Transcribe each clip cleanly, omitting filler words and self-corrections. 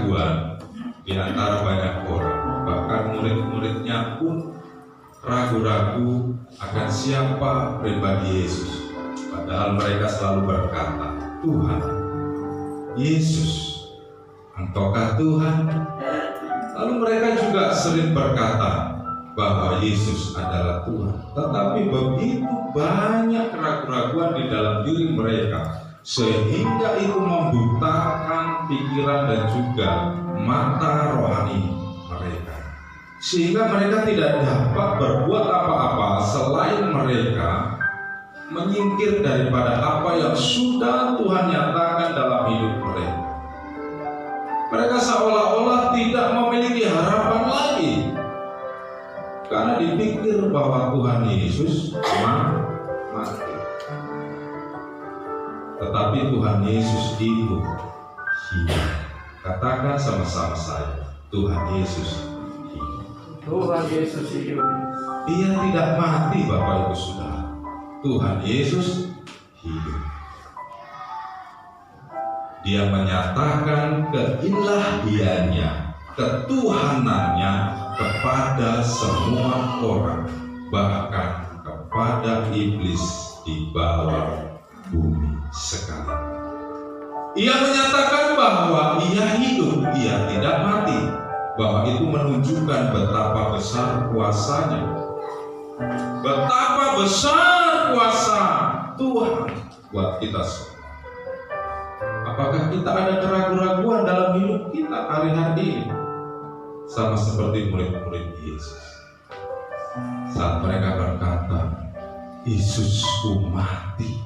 keraguan di antara banyak orang. Bahkan murid-muridnya pun ragu-ragu akan siapa pribadi Yesus. Padahal mereka selalu berkata, Tuhan, Yesus, Engkaukah Tuhan? Lalu mereka juga sering berkata bahwa Yesus adalah Tuhan. Tetapi begitu banyak keraguan-keraguan di dalam diri mereka, sehingga itu membutakan pikiran dan juga mata rohani mereka, sehingga mereka tidak dapat berbuat apa-apa selain mereka menyingkir daripada apa yang sudah Tuhan nyatakan dalam hidup mereka. Mereka seolah-olah tidak memiliki harapan lagi, karena dipikir bahwa Tuhan Yesus mati. Tetapi Tuhan Yesus itu hidup. Katakan sama-sama saya, Tuhan Yesus hidup. Tuhan Yesus hidup. Dia tidak mati, Bapak Ibu Saudara. Tuhan Yesus hidup. Dia menyatakan keilahiannya, ketuhanannya kepada semua orang, bahkan kepada iblis di bawah bumi sekarang. Ia menyatakan bahwa ia hidup, ia tidak mati, bahwa itu menunjukkan betapa besar kuasanya, betapa besar kuasa Tuhan buat kita semua. Apakah kita ada keraguan-keraguan dalam hidup kita hari-hari ini? Sama seperti murid-murid Yesus. Saat mereka berkata, Yesusku mati,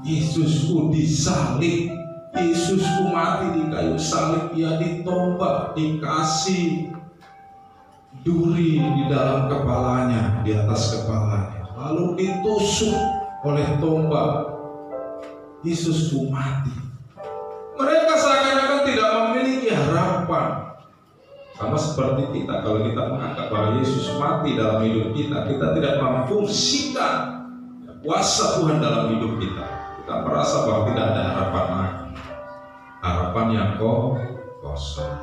Yesusku disalib, Yesusku mati di kayu salib, ia ditombak, dikasih duri di dalam kepalanya, di atas kepalanya, lalu ditusuk oleh tombak. Yesusku mati. Mereka seakan-akan tidak memiliki harapan. Sama seperti kita, kalau kita menganggap bahwa Yesus mati dalam hidup kita, kita tidak memfungsikan kuasa Tuhan dalam hidup kita. Kita merasa bahwa tidak ada harapan lagi, harapan yang kosong.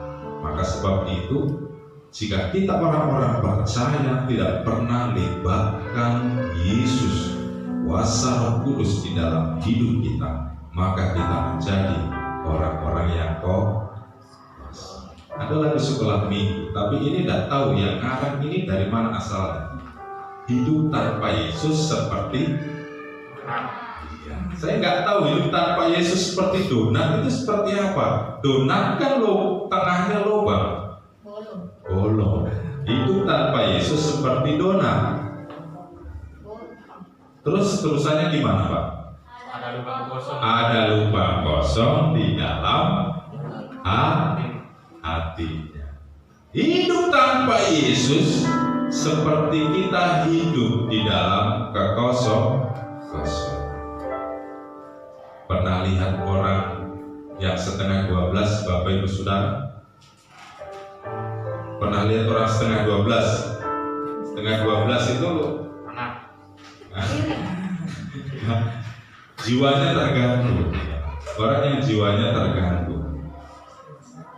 Maka sebab itu, jika kita orang-orang percaya tidak pernah libatkan Yesus, kuasa Roh Kudus di dalam hidup kita, maka kita menjadi orang-orang yang kosong. Ada lagi sekolah minggu, tapi ini tidak tahu yang ngarang ini dari mana asalnya. Hidup tanpa Yesus seperti saya nggak tahu hidup tanpa Yesus seperti donat itu seperti apa. Donat kan tengahnya lubang, bolong. Hidup tanpa Yesus seperti donat. Terus terusannya gimana, Pak? Ada lubang kosong. Ada lubang kosong di dalam hatinya. Hidup tanpa Yesus seperti kita hidup di dalam kekosongan. Pernah lihat orang yang setengah 12, Bapak Ibu Saudara? Pernah lihat orang setengah 12? Setengah 12 itu jiwanya terganggu. Orang yang jiwanya terganggu,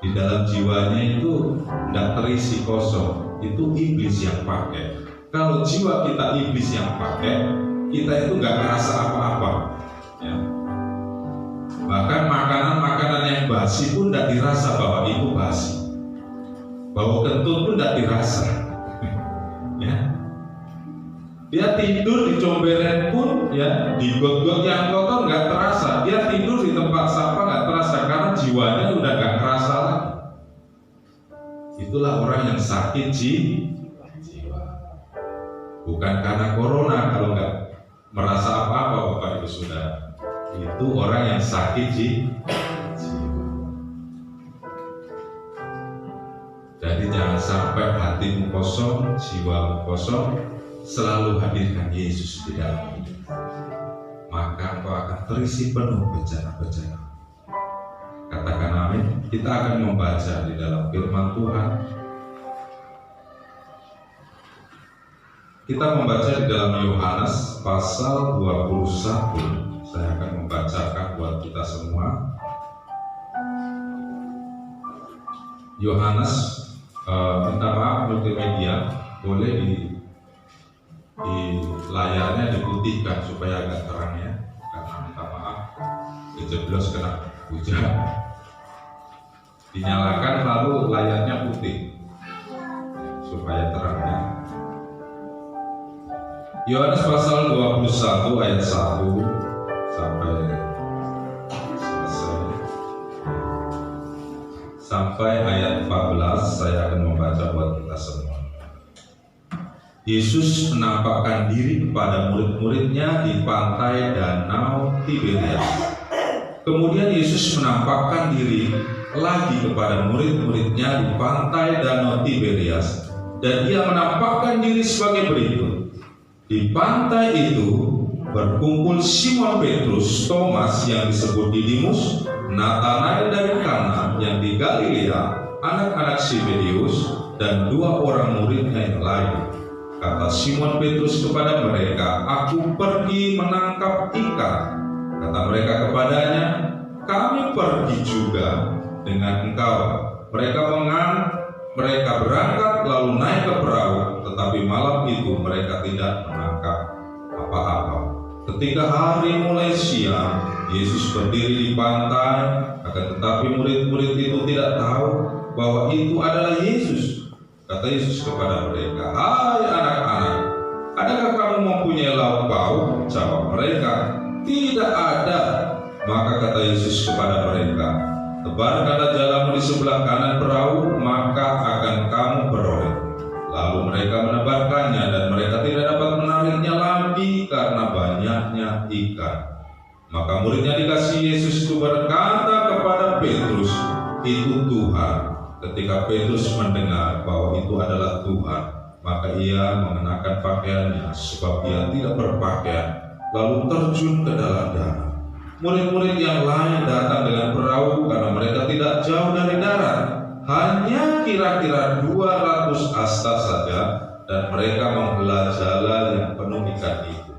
di dalam jiwanya itu tidak terisi, kosong. Itu iblis yang pakai. Kalau jiwa kita iblis yang pakai, kita itu nggak ngerasa apa-apa, ya. Bahkan makanan-makanan yang basi pun tidak dirasa bahwa itu basi. Bau kentut pun tidak dirasa. Ya. Dia tidur di comberan pun, ya, di got-got yang kotor nggak terasa. Dia tidur di tempat sampah nggak terasa karena jiwanya udah nggak terasa lagi. Itulah orang yang sakit jiwa. Bukan karena corona kalau nggak merasa apa-apa, Bapak Ibu Saudara. Itu orang yang sakit jiwa. Jadi jangan sampai hatimu kosong, jiwamu kosong. Selalu hadirkan Yesus di dalam hidup, maka engkau akan terisi penuh bencana-bencana. Katakan amin. Kita akan membaca di dalam firman Tuhan. Kita membaca di dalam Yohanes pasal 21. Saya akan membacakan buat kita semua. Yohanes minta maaf multimedia, boleh di layarnya diputihkan supaya agak terang ya, karena minta maaf kejeblos kena hujan. Dinyalakan lalu layarnya putih supaya terang ya. Yohanes pasal 21 ayat 1 sampai selesai. Sampai ayat 14 saya akan membaca buat kita semua. Yesus menampakkan diri kepada murid-muridnya di pantai Danau Tiberias. Kemudian Yesus menampakkan diri lagi kepada murid-muridnya di pantai Danau Tiberias, dan ia menampakkan diri sebagai berikut. Di pantai itu berkumpul Simon Petrus, Thomas yang disebut Didimus, Natanael dari Kana yang di Galilea, anak-anak Zebedeus, dan 2 orang muridnya yang lain. Kata Simon Petrus kepada mereka, "Aku pergi menangkap ikan." Kata mereka kepadanya, "Kami pergi juga dengan engkau." Mereka berangkat lalu naik ke perahu, tetapi malam itu mereka tidak menangkap apa-apa. Ketika hari mulai siang, Yesus berdiri di pantai, akan tetapi murid-murid itu tidak tahu bahwa itu adalah Yesus. Kata Yesus kepada mereka, "Hai anak-anak, adakah kamu mempunyai lauk pauk?" Jawab mereka, "Tidak ada." Maka kata Yesus kepada mereka, "Tebarkanlah jalamu di sebelah kanan perahu, maka akan kamu beroleh." Lalu mereka menebarkannya, dan mereka tidak dapat menariknya lagi karena banyaknya ikan. Maka muridnya dikasih Yesus itu berkata kepada Petrus, "Itu Tuhan." Ketika Petrus mendengar bahwa itu adalah Tuhan, maka ia mengenakan pakaiannya, sebab ia tidak berpakaian, lalu terjun ke dalam danau. Murid-murid yang lain datang dengan perahu karena mereka tidak jauh dari darat, hanya kira-kira 200 asta saja, dan mereka membelah jala yang penuh ikan itu.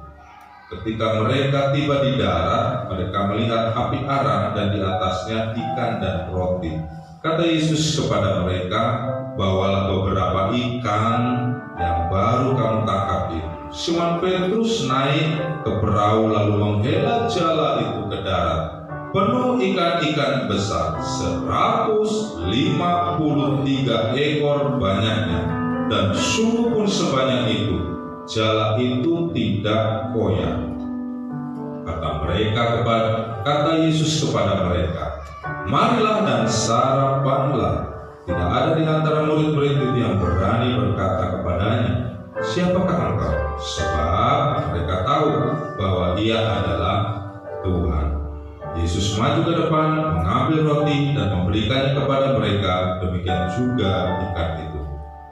Ketika mereka tiba di darat, mereka melihat api arang dan di atasnya ikan dan roti. Kata Yesus kepada mereka, "Bawalah beberapa ikan yang baru kamu tangkap itu." Simon Petrus naik ke perahu lalu menghela jala itu ke darat, penuh ikan-ikan besar, 153 ekor banyaknya, dan sungguh pun sebanyak itu, jala itu tidak koyak. Kata Yesus kepada mereka, "Marilah dan sarapanlah." Tidak ada di antara murid-murid itu yang berani berkata kepadanya, "Siapakah engkau?" Sebab mereka tahu bahwa ia adalah Tuhan. Yesus maju ke depan, mengambil roti dan memberikannya kepada mereka, demikian juga ikan itu.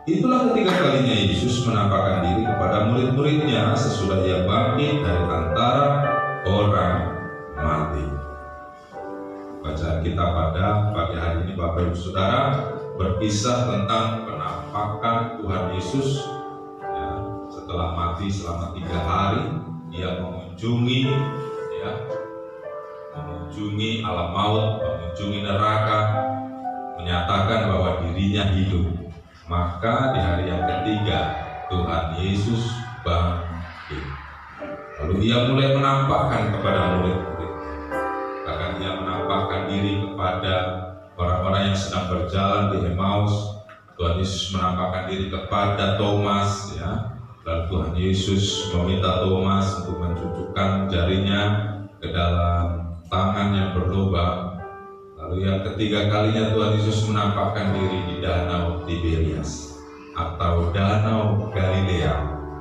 Itulah ketiga kalinya Yesus menampakkan diri kepada murid-muridnya sesudah ia bangkit dari antara orang mati. Bacaan kita pada pagi hari ini, Bapak Ibu Saudara, berkisah tentang penampakan Tuhan Yesus ya, setelah mati selama 3 hari. Ia mengunjungi alam maut, mengunjungi neraka, menyatakan bahwa dirinya hidup. Maka di hari yang ketiga Tuhan Yesus bangkit. Lalu ia mulai menampakkan kepada murid-murid. Bahkan ia menampakkan diri kepada orang-orang yang sedang berjalan di Emmaus. Tuhan Yesus menampakkan diri kepada Thomas ya. Lalu Tuhan Yesus meminta Thomas untuk mencucukkan jarinya ke dalam tangan yang berlubang. Lalu yang ketiga kalinya Tuhan Yesus menampakkan diri di Danau Tiberias atau Danau Galilea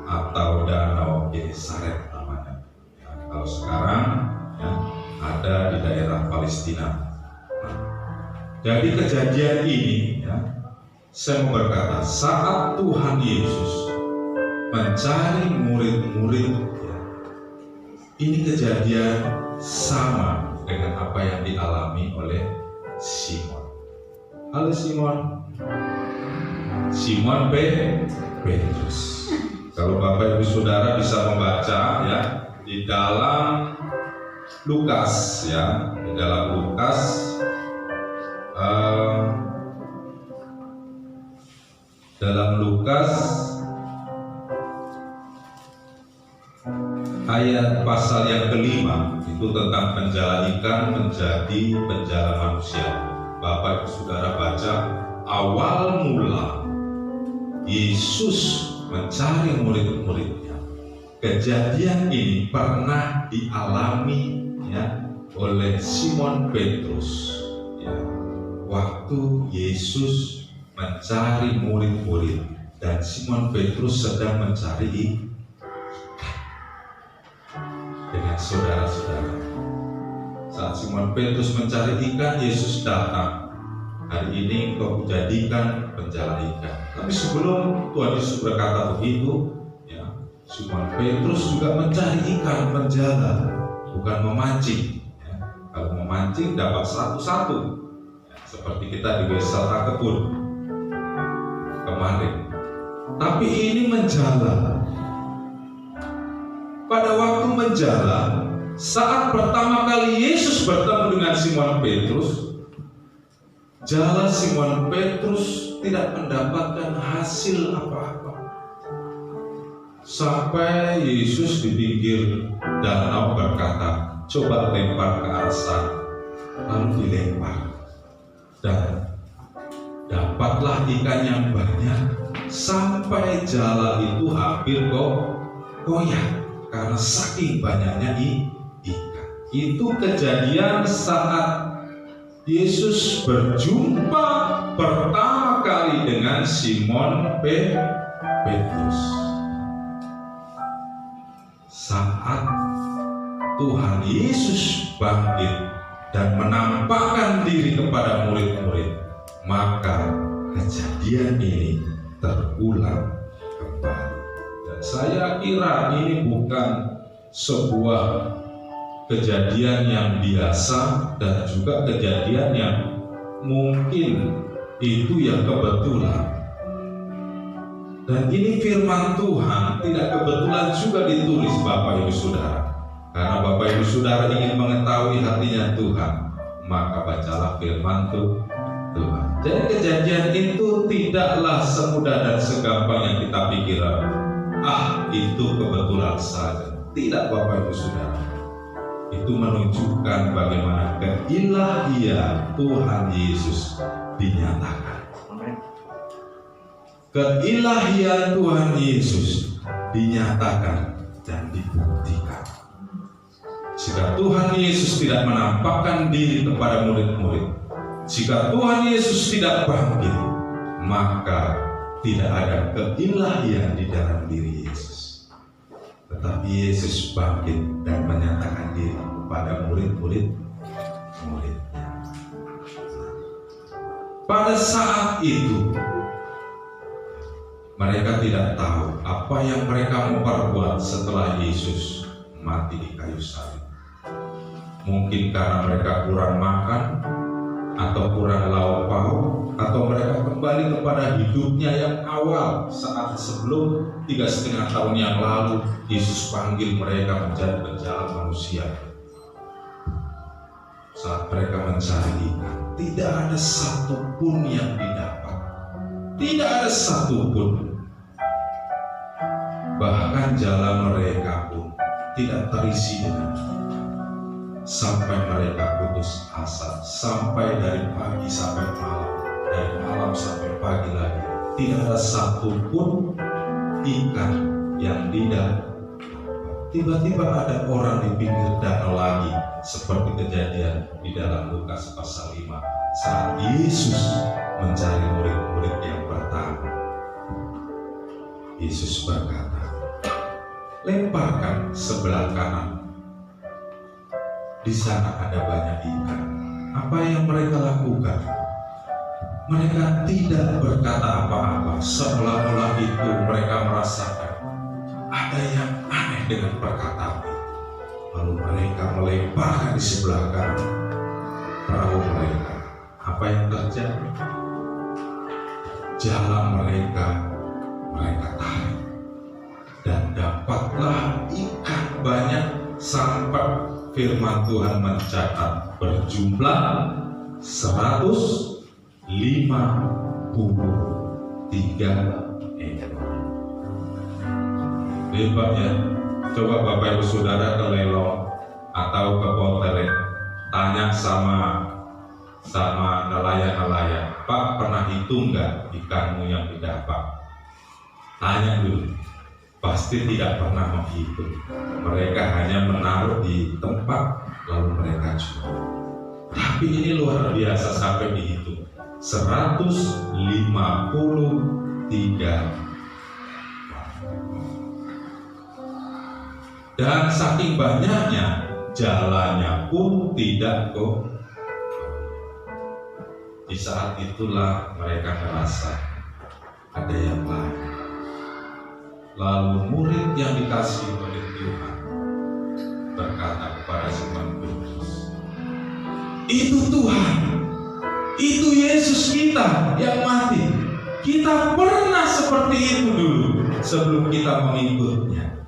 atau Danau Genesaret namanya. Ya, kalau sekarang ya, ada di daerah Palestina. Jadi kejadian ini ya, saya mau berkata, saat Tuhan Yesus mencari murid-murid ya, ini kejadian sama dengan apa yang dialami oleh Simon. Halo Simon. Simon Petrus. Kalau Bapak Ibu Saudara bisa membaca ya di dalam Lukas ya, di dalam Lukas dalam Lukas ayat pasal yang kelima, itu tentang penjala ikan menjadi penjala manusia. Bapak Ibu Saudara baca, awal mula Yesus mencari murid-muridnya. Kejadian ini pernah dialami oleh Simon Petrus. Waktu Yesus mencari murid-murid dan Simon Petrus sedang mencari ikan dengan saudara-saudara. Saat Simon Petrus mencari ikan, Yesus datang. Hari ini engkau kujadikan penjala ikan. Tapi sebelum Tuhan Yesus berkata begitu, Simon Petrus juga mencari ikan penjala, bukan memancing. Kalau memancing dapat satu-satu, seperti kita di wisata kebun kemarin. Tapi ini menjala. Pada waktu menjala, saat pertama kali Yesus bertemu dengan Simon Petrus, jala Simon Petrus tidak mendapatkan hasil apa-apa. Sampai Yesus di pinggir danau berkata, coba lempar ke arah sana. Lalu dilempar. Dan dapatlah ikan yang banyak sampai jala itu hampir goyah karena saking banyaknya ikan. Itu kejadian saat Yesus berjumpa pertama kali dengan Simon Petrus. Saat Tuhan Yesus bangkit dan menampakkan diri kepada murid-murid, maka kejadian ini terulang kembali. Dan saya kira ini bukan sebuah kejadian yang biasa dan juga kejadian yang mungkin itu yang kebetulan. Dan ini firman Tuhan tidak kebetulan juga ditulis Bapak Ibu Saudara. Karena Bapak Ibu Saudara ingin mengetahui hatinya Tuhan, maka bacalah firman Tuhan. Jadi kejadian itu tidaklah semudah dan segampang yang kita pikirkan. Itu kebetulan saja. Tidak Bapak Ibu Saudara. Itu menunjukkan bagaimana keilahian Tuhan Yesus dinyatakan. Keilahian Tuhan Yesus dinyatakan dan dibuktikan. Jika Tuhan Yesus tidak menampakkan diri kepada murid-murid, jika Tuhan Yesus tidak bangkit, maka tidak ada keilahian di dalam diri Yesus. Tetapi Yesus bangkit dan menyatakan diri kepada murid-muridnya. Pada saat itu, mereka tidak tahu apa yang mereka mau perbuat setelah Yesus mati di kayu salib. Mungkin karena mereka kurang makan, atau kurang lauk pauk, atau mereka kembali kepada hidupnya yang awal saat sebelum 3,5 tahun yang lalu Yesus panggil mereka menjadi penjala manusia. Saat mereka mencari ikan, tidak ada satupun yang didapat. Tidak ada satupun. Bahkan jala mereka pun tidak terisi dengan sampai mereka putus asa, sampai dari pagi sampai malam, dari malam sampai pagi lagi, tidak ada satupun ikan yang didapat. Tiba-tiba ada orang di pinggir danau lagi, seperti kejadian di dalam Lukas pasal 5 saat Yesus mencari murid-murid yang pertama. Yesus berkata, lemparkan sebelah kanan. Di sana ada banyak ikan. Apa yang mereka lakukan? Mereka tidak berkata apa-apa, seolah-olah itu mereka merasakan ada yang aneh dengan perkataan itu. Lalu mereka melemparkan di sebelah kanan perahu mereka. Apa yang terjadi? Jala mereka tarik, dan dapatlah ikan banyak sampai firman Tuhan mencatat berjumlah 150 3 ekor. Hebat ya. Coba Bapak Ibu Saudara ke Lelong atau ke Poteret, tanya sama nelayan-nelayan, Pak, pernah hitung nggak ikanmu yang didapat? Tanya dulu. Pasti tidak pernah menghitung. Mereka hanya menaruh di tempat lalu mereka jual. Tapi ini luar biasa sampai dihitung 153. Dan saking banyaknya, jalannya pun tidak kok. Di saat itulah mereka merasa ada yang lain. Lalu murid yang dikasih oleh Tuhan berkata kepada Simon Petrus, "Itu Tuhan, itu Yesus kita yang mati. Kita pernah seperti itu dulu sebelum kita mengikutnya."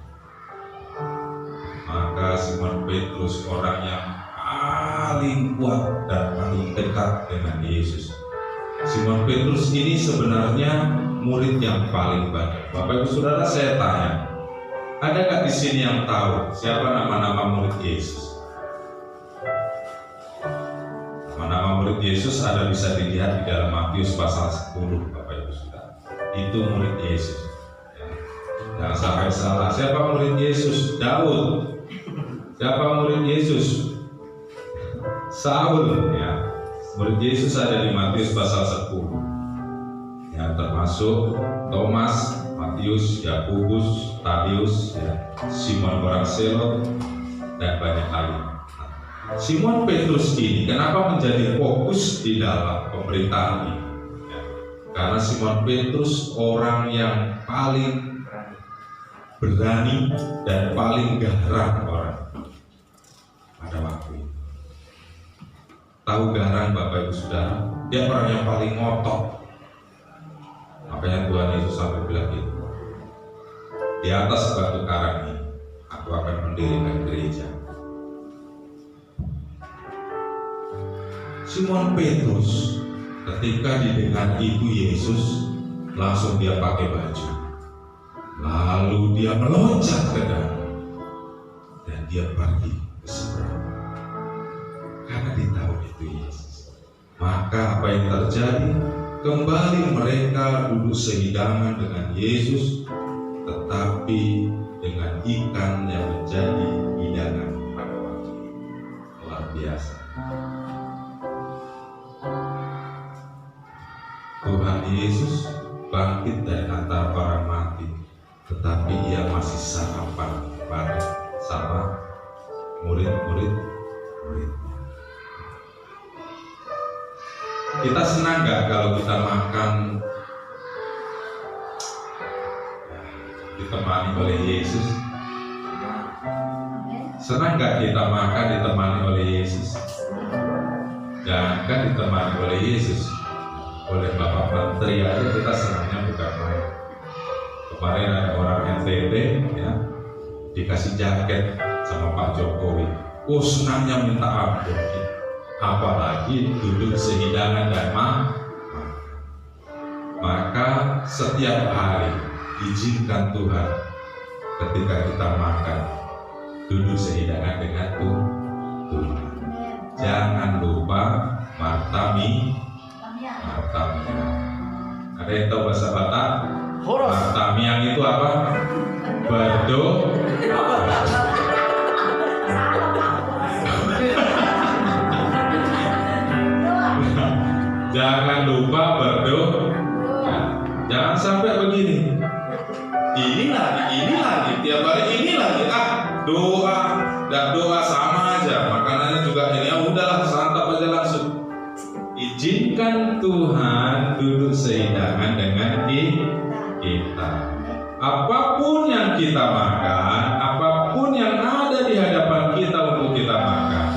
Maka Simon Petrus, orang yang paling kuat dan paling dekat dengan Yesus. Simon Petrus ini sebenarnya murid yang paling banyak. Bapak Ibu Saudara, saya tanya, ada nggak di sini yang tahu siapa nama-nama murid Yesus? Nama murid Yesus ada, bisa dilihat di dalam Matius pasal 10, Bapak Ibu Saudara. Itu murid Yesus. Ya. Jangan sampai salah. Siapa murid Yesus? Daud. Siapa murid Yesus? Saul. Ya. Murid Yesus ada di Matius pasal 10. Ya, termasuk Thomas, Matius, Yakobus, Tadius, ya, Simon orang Selot, dan banyak lagi. Simon Petrus ini kenapa menjadi fokus di dalam pemberitaan ini? Ya, karena Simon Petrus orang yang paling berani dan paling garang orang pada waktu itu. Tahu garang Bapak Ibu Saudara? Dia orang yang paling ngotot. Makanya Tuhan Yesus sampai bilang gitu, di atas batu karang ini aku akan mendirikan gereja. Simon Petrus ketika didengar itu Yesus, langsung dia pakai baju, lalu dia meloncat ke dalam dan dia pergi ke seberang, karena dia tahu itu Yesus. Maka apa yang terjadi? Kembali mereka duduk sehidangan dengan Yesus, tetapi dengan ikan yang menjadi hidangan pada waktu itu. Luar biasa. Tuhan Yesus bangkit dari antara orang mati, tetapi ia masih sarapan bareng sama murid-muridnya. Kita senang gak kalau kita makan ditemani oleh Yesus? Senang gak kita makan ditemani oleh Yesus? Jangankan ditemani oleh Yesus, oleh Bapak Menteri aja kita senangnya bukan main. Kemarin ada orang NTT ya, dikasih jaket sama Pak Jokowi. Oh, senangnya minta ampun. Apalagi duduk sehidangan dan makan. Maka setiap hari izinkan Tuhan ketika kita makan duduk sehidangan dengan Tuhan. Jangan lupa martami. Ada yang tahu bahasa Batak? Martamiang itu apa? Berdo. Jangan lupa berdoa. Jangan sampai begini. Ini lagi, tiap hari ini lagi. Doa, dan doa sama aja. Makanannya juga ini. Ya udahlah, santap aja langsung. Izinkan Tuhan duduk sehidangan dengan kita. Apapun yang kita makan, apapun yang ada di hadapan kita untuk kita makan,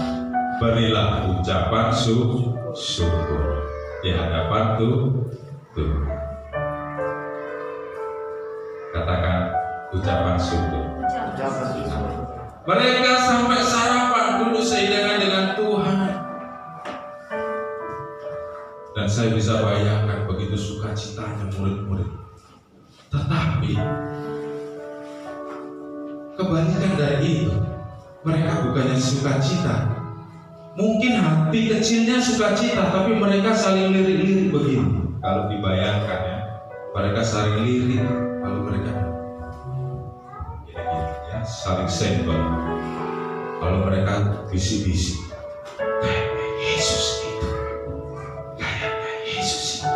berilah ucapan syukur di hadapan Tuhan. Katakan ucapan syukur. Mereka sampai sarapan dulu sehidangan dengan Tuhan. Dan saya bisa bayangkan begitu begitu sukacitanya murid-murid. Tetapi kebalikan dari itu, mereka bukannya sukacita. Mungkin hati kecilnya sukacita, tapi mereka saling lirik-lirik begini. Kalau dibayangkan ya, mereka saling lirik, lalu mereka gini-gini ya, saling senggol. Lalu mereka bisik-bisik, kayaknya Yesus itu, kayaknya Yesus itu.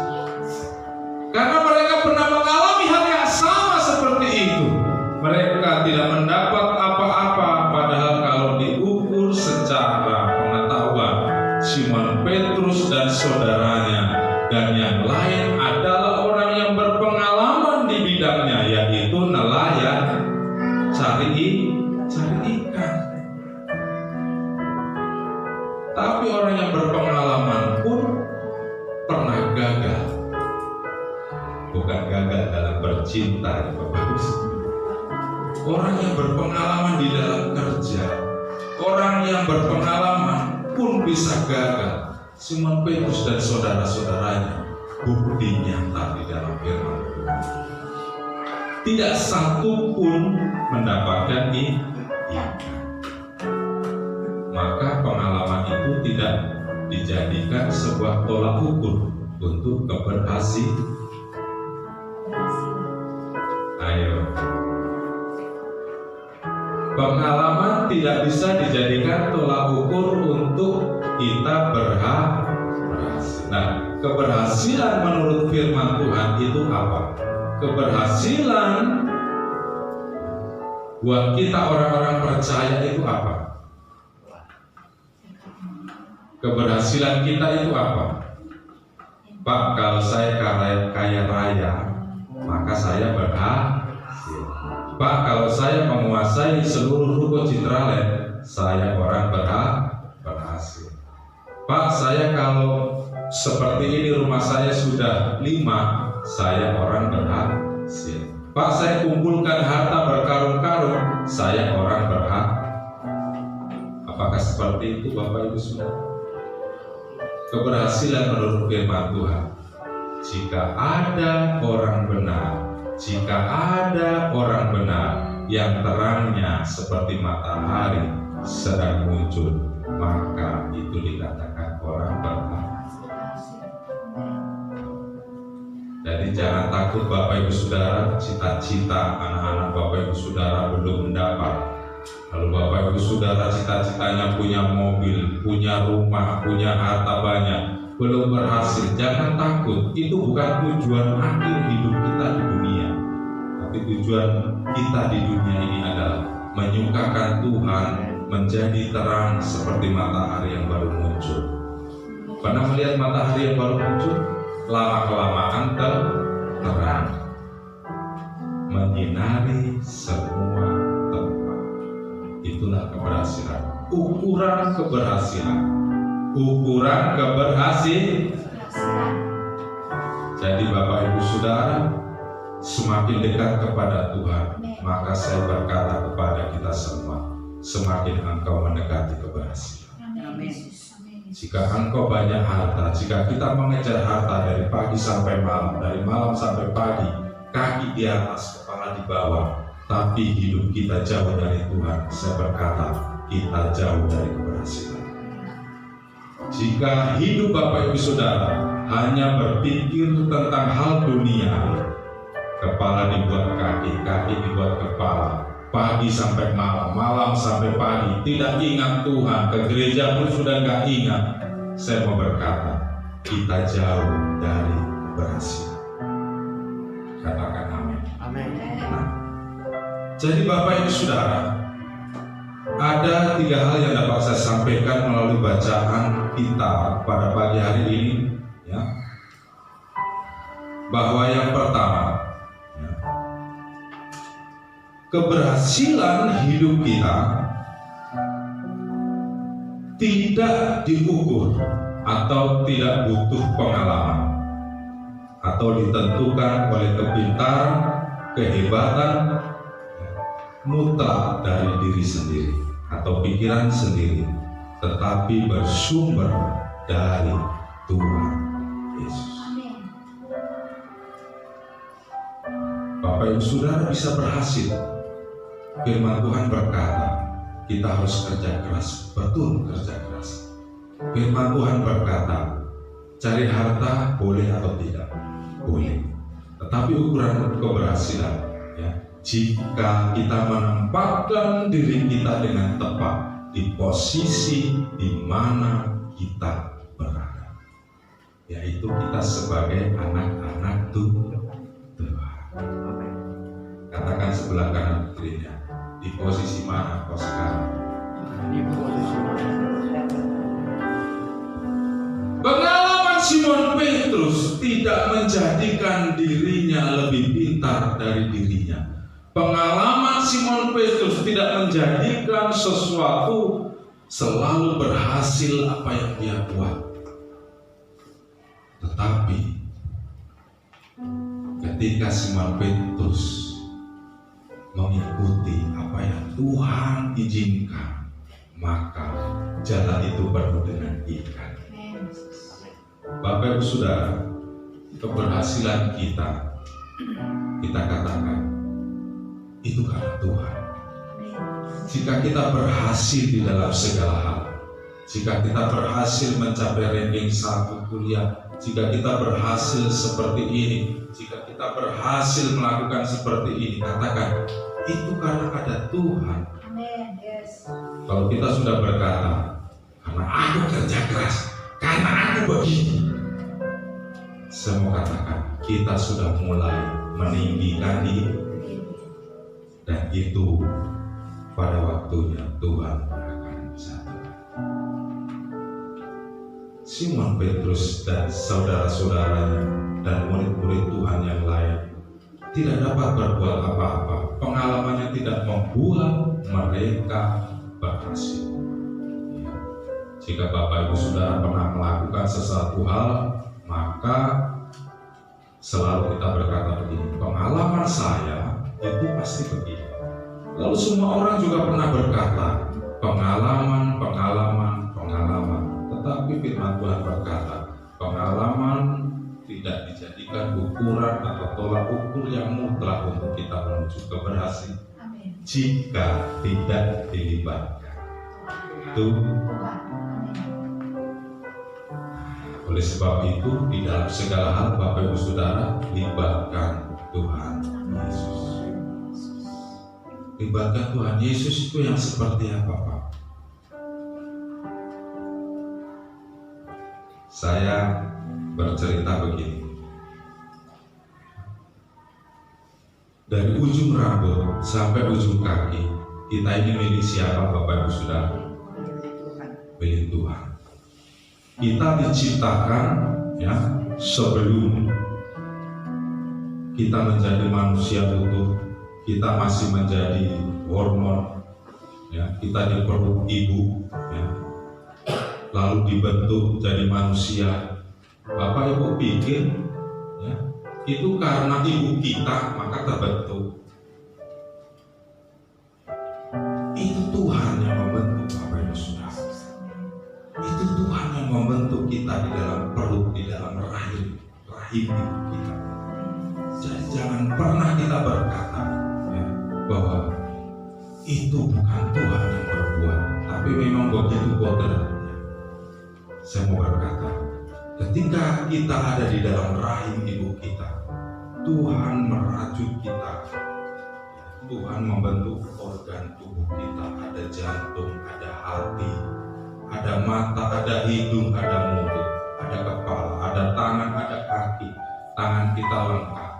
Karena mereka pernah mengalami hal yang sama seperti itu. Mereka tidak mendapat apa-apa, padahal kalau diukur secara pengetahuan, Simon Petrus dan saudaranya dan yang lain adalah orang yang berpengalaman di bidangnya, yaitu nelayan, cari ikan. Tapi orang yang berpengalaman pun pernah gagal. Bukan gagal dalam bercinta, ya bagus. Orang yang berpengalaman di dalam kerja, orang yang berpengalaman pun bisa gagal. Simon Petrus dan saudara-saudaranya bukti nyata di dalam firman Tuhan. Tidak satu pun mendapatkan ikan. Maka pengalaman itu tidak dijadikan sebuah tolak ukur untuk keberhasilan. Ayo. Pengalaman tidak bisa dijadikan tolak ukur untuk kita berhasil. Nah, keberhasilan menurut firman Tuhan itu apa? Keberhasilan buat kita orang-orang percaya itu apa? Keberhasilan kita itu apa? Pak, kalau saya kaya raya, maka saya berhasil. Pak, kalau saya menguasai seluruh ruko Citraland, saya orang berhasil. Pak, saya kalau seperti ini rumah saya sudah 5, saya orang berhasil. Pak, saya kumpulkan harta berkarung-karung, saya orang berhasil. Apakah seperti itu Bapak Ibu Saudara? Keberhasilan menurut firman Tuhan, jika ada orang benar, jika ada orang benar yang terangnya seperti matahari sedang muncul, maka itu dikatakan orang benar. Jadi jangan takut Bapak Ibu Saudara, cita-cita anak-anak Bapak Ibu Saudara belum mendapat. Lalu Bapak Ibu Saudara cita-citanya punya mobil, punya rumah, punya harta banyak, belum berhasil. Jangan takut, itu bukan tujuan akhir hidup kita di dunia. Tapi tujuan kita di dunia ini adalah menyukakan Tuhan, menjadi terang seperti matahari yang baru muncul. Pernah melihat matahari yang baru muncul? Lama-kelamaan terang, menyinari semua tempat. Itulah keberhasilan. Ukuran keberhasilan. Ukuran keberhasilan. Jadi Bapak Ibu Saudara, semakin dekat kepada Tuhan, maka saya berkata kepada kita semua, semakin engkau mendekati keberhasilan. Jika engkau banyak harta, jika kita mengejar harta dari pagi sampai malam, dari malam sampai pagi, kaki di atas, kepala di bawah, tapi hidup kita jauh dari Tuhan, saya berkata, kita jauh dari keberhasilan. Jika hidup Bapak Ibu Saudara hanya berpikir tentang hal dunia, kepala dibuat kaki, kaki dibuat kepala, pagi sampai malam, malam sampai pagi, tidak ingat Tuhan, ke gereja pun sudah nggak ingat, saya mau berkata, kita jauh dari keberhasilan. Katakan amin. Amin. Nah, jadi Bapak Ibu Saudara, ada 3 hal yang dapat saya sampaikan melalui bacaan kita pada pagi hari ini, ya. Bahwa yang pertama, ya, keberhasilan hidup kita tidak diukur atau tidak butuh pengalaman atau ditentukan oleh kepintaran, kehebatan mutlak dari diri sendiri atau pikiran sendiri, tetapi bersumber dari Tuhan Yesus. Bapak Ibu Saudara bisa berhasil. Firman Tuhan berkata, kita harus kerja keras, betul kerja keras. Firman Tuhan berkata, cari harta boleh atau tidak? Boleh. Tetapi ukuran keberhasilan, ya, jika kita menempatkan diri kita dengan tepat di posisi di mana kita berada, yaitu kita sebagai anak-anak Tuhan. Katakan sebelah kanan kirinya, di posisi mana kau sekarang? Di posisi mana? Pengalaman Simon Petrus tidak menjadikan dirinya lebih pintar dari dirinya. Pengalaman Simon Petrus tidak menjadikan sesuatu selalu berhasil apa yang dia buat. Tetapi ketika Simon Petrus mengikuti apa yang Tuhan izinkan, maka jalan itu penuh dengan ikan. Bapak Ibu Saudara, keberhasilan kita katakan itu karena Tuhan. Jika kita berhasil di dalam segala hal, jika kita berhasil mencapai ranking 1 kuliah, jika kita berhasil seperti ini, jika kita berhasil melakukan seperti ini, katakan itu karena ada Tuhan. Kalau kita sudah berkata, karena aku kerja keras, karena aku begini, saya mau katakan kita sudah mulai meninggikan diri, dan itu pada waktunya Tuhan akan satu. Simon Petrus dan saudara-saudaranya dan murid-murid Tuhan yang lain tidak dapat berbuat apa-apa. Pengalamannya tidak membuat mereka berhasil. Jika Bapak Ibu Saudara pernah melakukan sesuatu hal, maka selalu kita berkata begini, pengalaman saya itu pasti begini. Lalu semua orang juga pernah berkata, pengalaman. Tetapi firman Tuhan berkata, pengalaman tidak dijadikan ukuran atau tolak ukur yang mutlak untuk kita menuju keberhasilan. Jika tidak dilibatkan Tuhan. Oleh sebab itu, di dalam segala hal Bapak Ibu Saudara, libatkan Tuhan Yesus. Libatkan Tuhan Yesus itu yang seperti apa, Pak? Saya bercerita begini. Dari ujung rambut sampai ujung kaki, kita ini milik siapa, Bapak Ibu Saudara? Milik Tuhan. Kita diciptakan, ya, sebelum kita menjadi manusia utuh, kita masih menjadi hormon, ya, kita di perut ibu, ya, lalu dibentuk jadi manusia. Bapak Ibu pikir, ya, itu karena ibu kita maka terbentuk. Itu Tuhan yang membentuk, Bapak Ibu Saudara. Itu Tuhan yang membentuk kita di dalam perut, di dalam rahim ibu kita. Jadi jangan pernah kita berkata, ya, bahwa itu bukan Tuhan yang berbuat, tapi memang begitu kodratnya. Saya mau berkata, ketika kita ada di dalam rahim ibu kita, Tuhan merajut kita. Tuhan membentuk organ tubuh kita, ada jantung, ada hati, ada mata, ada hidung, ada mulut, ada kepala, ada tangan, ada kaki. Tangan kita lengkap.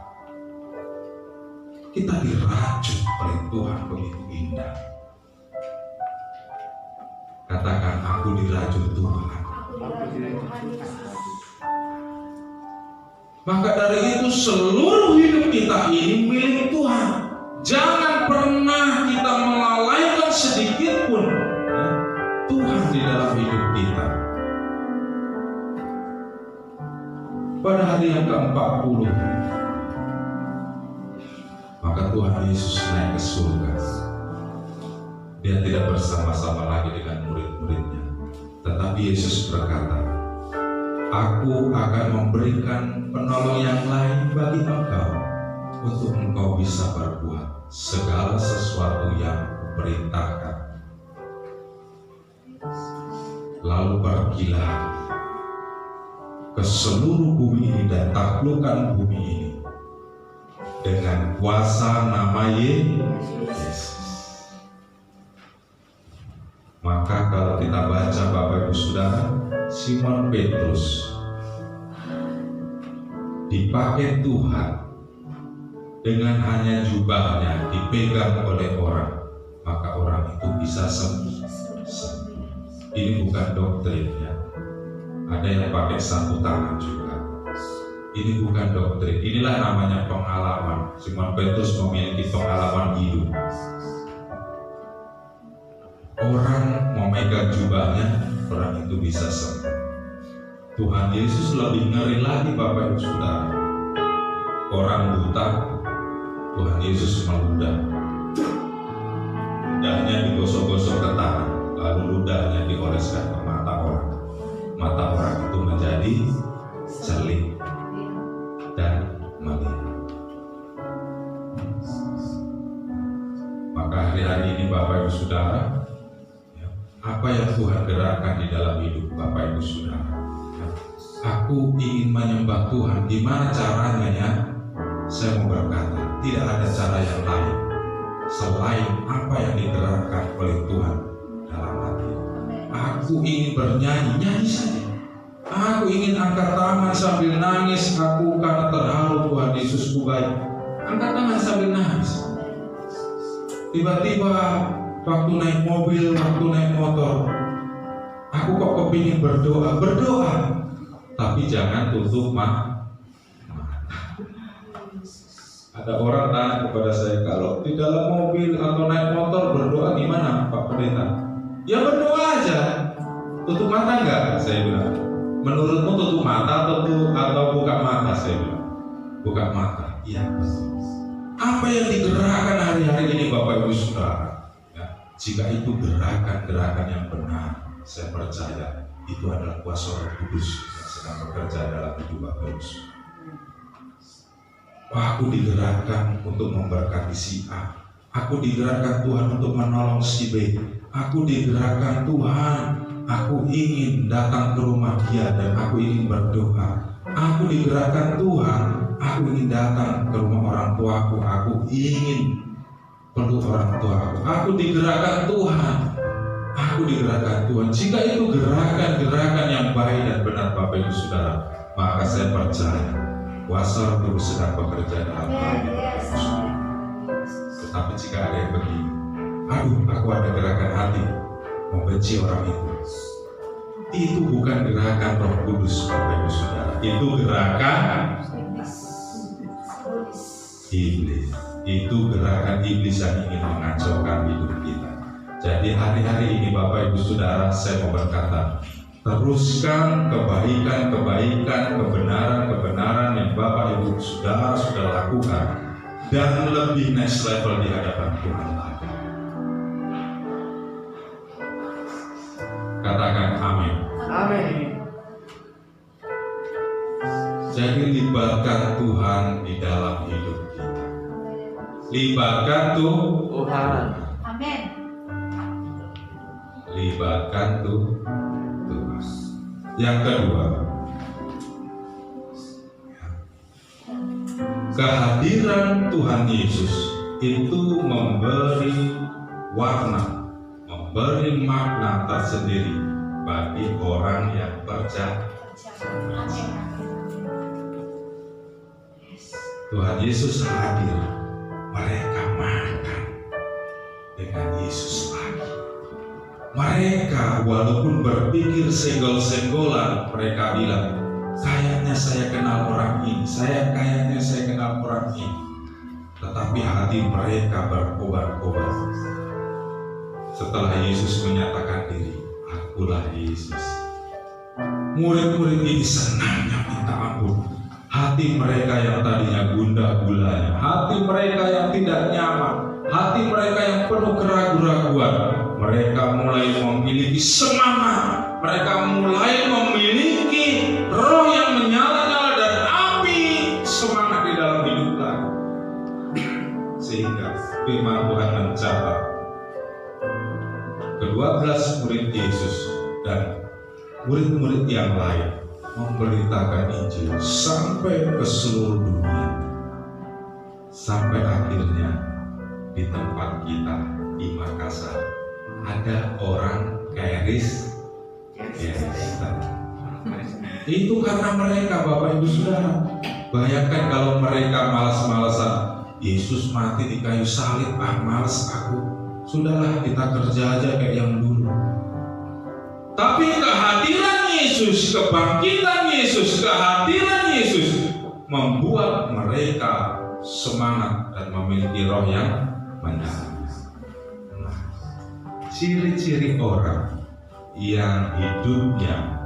Kita dirajut oleh Tuhan begitu indah. Katakan, aku dirajut Tuhan. Maka dari itu seluruh hidup kita ini milik Tuhan. Jangan pernah kita melalaikan sedikit pun, ya, Tuhan di dalam hidup kita. Pada hari yang ke-40, maka Tuhan Yesus naik ke surga. Dia tidak bersama-sama lagi dengan murid-muridnya, tetapi Yesus berkata, Aku akan memberikan penolong yang lain bagi engkau, untuk engkau bisa berbuat segala sesuatu yang kuperintahkan. Lalu pergilah ke seluruh bumi ini dan taklukkan bumi ini dengan kuasa nama Yesus. Maka kalau kita baca Bapak Ibu Saudara, Simon Petrus dipakai Tuhan dengan hanya jubahnya dipegang oleh orang, maka orang itu bisa sembuh. Ini bukan doktrin ya. Ada yang pakai sapu tangan juga. Ini bukan doktrin. Inilah namanya pengalaman. Simon Petrus memiliki pengalaman hidup. Orang memegang jubahnya, orang itu bisa sembuh. Tuhan Yesus lebih ngeri lagi Bapak Ibu Saudara. Orang buta, Tuhan Yesus meludah. Ludahnya digosok-gosok ke tangan, lalu ludahnya dioleskan ke mata orang. Mata orang itu menjadi jernih dan melihat. Maka hari-hari ini Bapak Ibu Saudara, apa yang Tuhan gerakkan di dalam hidup Bapak Ibu Saudara? Aku ingin menyembah Tuhan. Gimana caranya ya? Saya mau berkata, tidak ada cara yang lain selain apa yang digerakkan oleh Tuhan dalam hati. Aku ingin bernyanyi, nyanyi saja. Aku ingin angkat tangan sambil nangis. Aku karena terharu Tuhan Yesusku baik. Angkat tangan sambil nangis. Tiba-tiba waktu naik mobil, waktu naik motor, aku kok kepingin berdoa. Tapi jangan tutup mata. Ada orang tanya kepada saya, kalau di dalam mobil atau naik motor berdoa gimana Pak Pendeta? Ya berdoa aja. Tutup mata enggak? Saya bilang. Menurutmu tutup mata atau buka mata? Saya bilang. Buka mata. Iya. Apa yang digerakkan hari-hari ini Bapak Ibu Saudara? Jika itu gerakan-gerakan yang benar, saya percaya itu adalah kuasa Roh Kudus yang sedang bekerja dalam hidup Bapak Ibu. Aku digerakkan untuk memberkati si A. Aku digerakkan Tuhan untuk menolong si B. Aku digerakkan Tuhan, aku ingin datang ke rumah dia dan aku ingin berdoa. Aku digerakkan Tuhan, aku ingin datang ke rumah orang tuaku. Aku ingin peluk orang tua aku. Aku digerakkan Tuhan. Aku digerakkan Tuhan. Jika itu gerakan-gerakan yang baik dan benar Bapak Ibu Saudara, maka saya percaya kuasa Roh Kudus sedang bekerja dalam hal ini. Tetapi jika ada yang begini, aku ada gerakan hati membenci orang itu bukan gerakan Roh Kudus Bapak Ibu Saudara. Itu gerakan iblis. Itu gerakan iblis yang ingin mengacaukan hidup kita. Jadi hari-hari ini Bapak Ibu Saudara, saya mau berkata, teruskan kebaikan, kebenaran yang Bapak Ibu Saudara sudah lakukan dan lebih next level di hadapan Tuhan lagi. Katakan amin. Amin. Jadi libatkan Tuhan di dalam hidup kita. Libatkan Tuhan. Amin. Libatkan Tuhan. Yang kedua, kehadiran Tuhan Yesus itu memberi warna, memberi makna tersendiri bagi orang yang percaya. Tuhan Yesus hadir, mereka makan dengan Yesus lagi. Mereka walaupun berpikir senggol-senggolan, mereka bilang, kayaknya saya kenal orang ini, kayaknya saya kenal orang ini. Tetapi hati mereka berkobar-kobar. Setelah Yesus menyatakan diri, akulah Yesus. Murid-murid ini senangnya minta ampun. Hati mereka yang tadinya gundah gulana, hati mereka yang tidak nyaman, hati mereka yang penuh keraguan-raguan, mereka mulai memiliki semangat, mereka mulai memiliki roh yang menyala-nyala dan api semangat di dalam hidup lagi. sehingga firman Tuhan mencatat ke-12 murid Yesus dan murid-murid yang lain memberitakan Injil sampai ke seluruh dunia, sampai akhirnya di tempat kita di Makassar ada orang Kristen. Itu karena mereka, Bapak Ibu Saudara. Bayangkan kalau mereka malas-malasan, Yesus mati di kayu salib, malas aku, sudahlah kita kerja aja kayak yang dulu. Tapi kehadiran Yesus, kebangkitan Yesus, kehadiran Yesus membuat mereka semangat dan memiliki roh yang mendalam. Nah, ciri-ciri orang yang hidupnya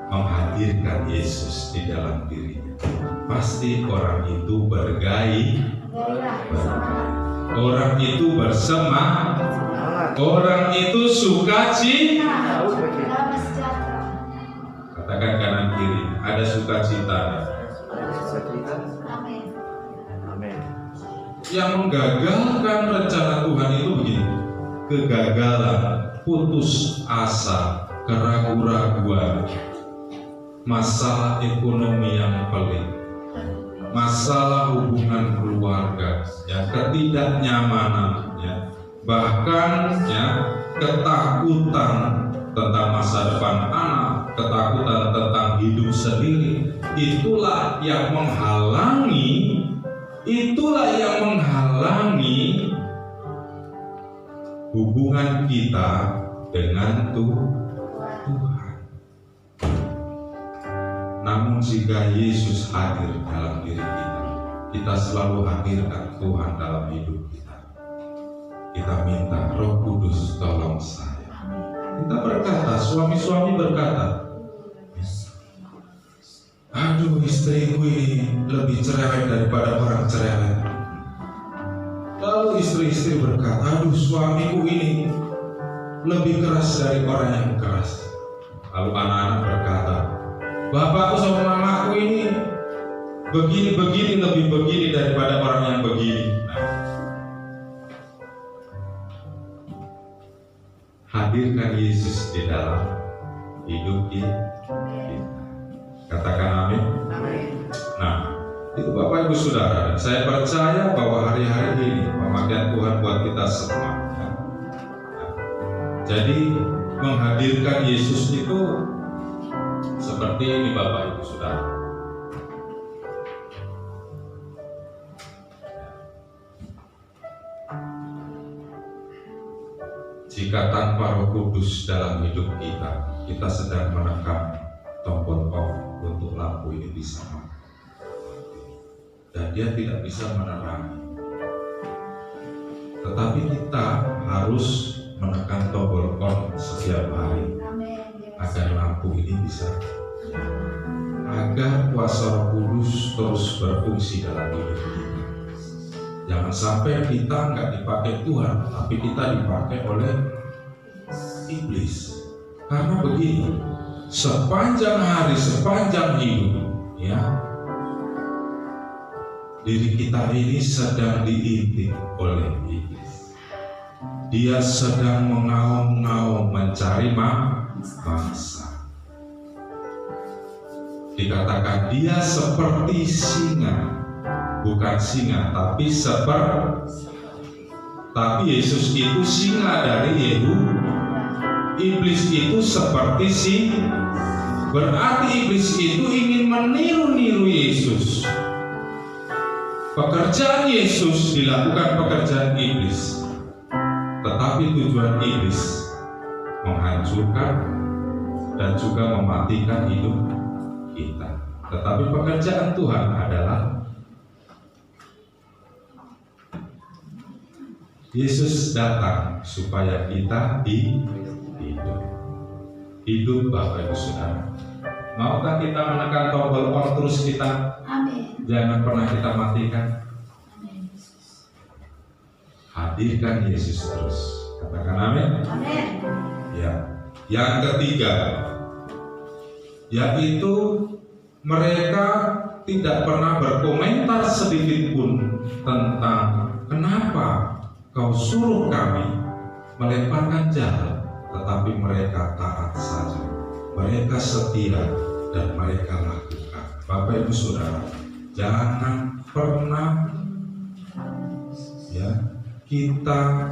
menghadirkan Yesus di dalam dirinya, pasti orang itu bergairah, orang itu bersemangat, orang itu sukacita. Katakan kanan kiri, ada sukacita. Yang menggagalkan rencana Tuhan itu begini: kegagalan, putus asa, keraguan-raguan, masalah ekonomi yang pelik, masalah hubungan keluarga, ya, ketidaknyamanan, ya, bahkan ya, ketakutan tentang masa depan anak, ketakutan tentang hidup sendiri. Itulah yang menghalangi hubungan kita dengan Tuhan. Namun jika Yesus hadir dalam diri kita selalu hadirkan Tuhan dalam hidup kita. Kita minta Roh Kudus tolong saya. Kita berkata, suami-suami berkata, aduh, istriku ini lebih cerewet daripada orang cerewet. Lalu istri-istri berkata, aduh, suamiku ini lebih keras dari orang yang keras. Lalu anak-anak berkata, bapakku sama mamaku ini begini-begini, lebih begini daripada orang yang begini. Hadirkan Yesus di dalam hidup kita. Katakan amin. Nah, itu Bapak Ibu Saudara, saya percaya bahwa hari-hari ini pemakaian Tuhan buat kita semua. Jadi menghadirkan Yesus itu seperti ini Bapak Ibu Saudara. Jika tanpa Roh Kudus dalam hidup kita sedang menekan tombol off untuk lampu ini bisa mati. Dan dia tidak bisa menerangi. Tetapi kita harus menekan tombol on setiap hari agar lampu ini bisa, agar kuasa Roh Kudus terus berfungsi dalam hidup kita. Jangan sampai kita nggak dipakai Tuhan, tapi kita dipakai oleh iblis. Karena begini, sepanjang hari, sepanjang hidup, ya, diri kita ini sedang diintip oleh iblis. Dia sedang mengaum-ngaum mencari mangsa. Dikatakan dia seperti singa. Bukan singa, tapi Yesus itu singa dari Yehuda. Iblis itu seperti singa. Berarti iblis itu ingin meniru-niru Yesus. Pekerjaan Yesus dilakukan pekerjaan iblis. Tetapi tujuan iblis menghancurkan dan juga mematikan hidup kita. Tetapi pekerjaan Tuhan adalah Yesus datang supaya kita hidup Bapak Ibu Saudara. Maukah kita menekan tombol on terus kita? Amin. Jangan pernah kita matikan. Amin. Hadirkan Yesus terus. Katakan amin. Amin. Ya. Yang ketiga, yaitu mereka tidak pernah berkomentar sedikit pun tentang kenapa Kenapa kau suruh kami melemparkan jalan, tetapi mereka taat saja, mereka setia dan mereka lakukan. Bapak Ibu Saudara, jangan pernah kita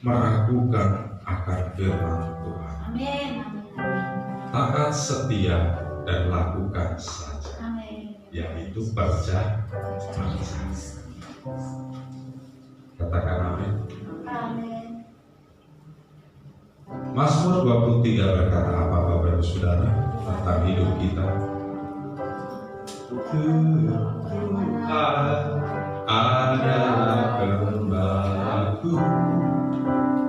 meragukan akan firman Tuhan. Amin. Taat, setia dan lakukan saja. Amin. Yaitu percaya. Katakan amin. Amin. Mazmur 23 berkata apa Bapak Ibu Saudara tentang hidup kita? Tuhan adalah gembalaku,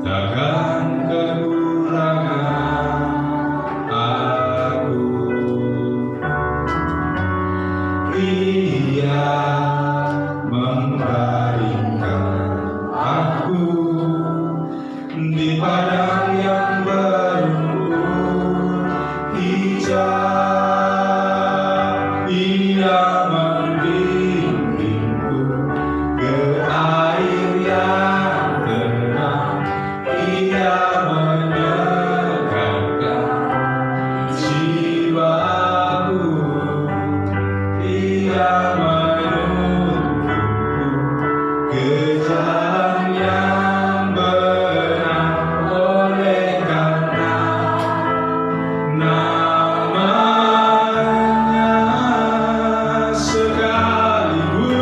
takkan kekurangan aku. Ia membaringkan aku di padang yang berumput hijau. Ia membimbingku ke air yang tenang. Ia menyegarkan jiwaku. Ia menuntunku ke jalan yang benar, oleh karena namanya sekalipun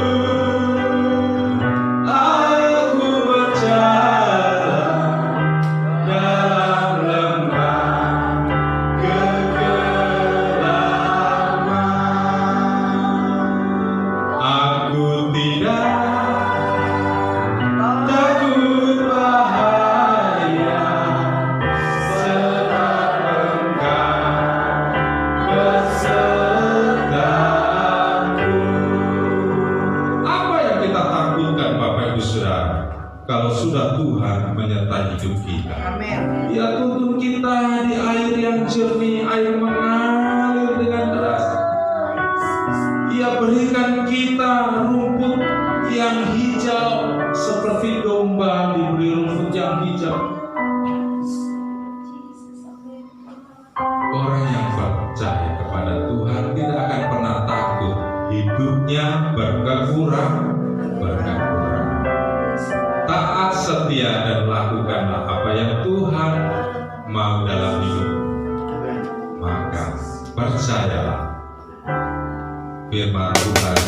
aku berjalan dalam lembah kegelapan, aku tidak takut bahaya, sebab Engkau besertaku. Apa yang kita takutkan Bapak Ibu Saudara kalau sudah Tuhan menyertai hidup kita? Amin. Ia tuntun kita di air yang jernih, air mengalir dengan deras. Ia berikan kita rumput yang hijau, seperti domba diberi rumput yang hijau. Orang yang percaya kepada Tuhan tidak akan pernah takut hidupnya berkurang. Taat, setia dan lakukanlah apa yang Tuhan mau dalam hidup. Maka percayalah firman Tuhan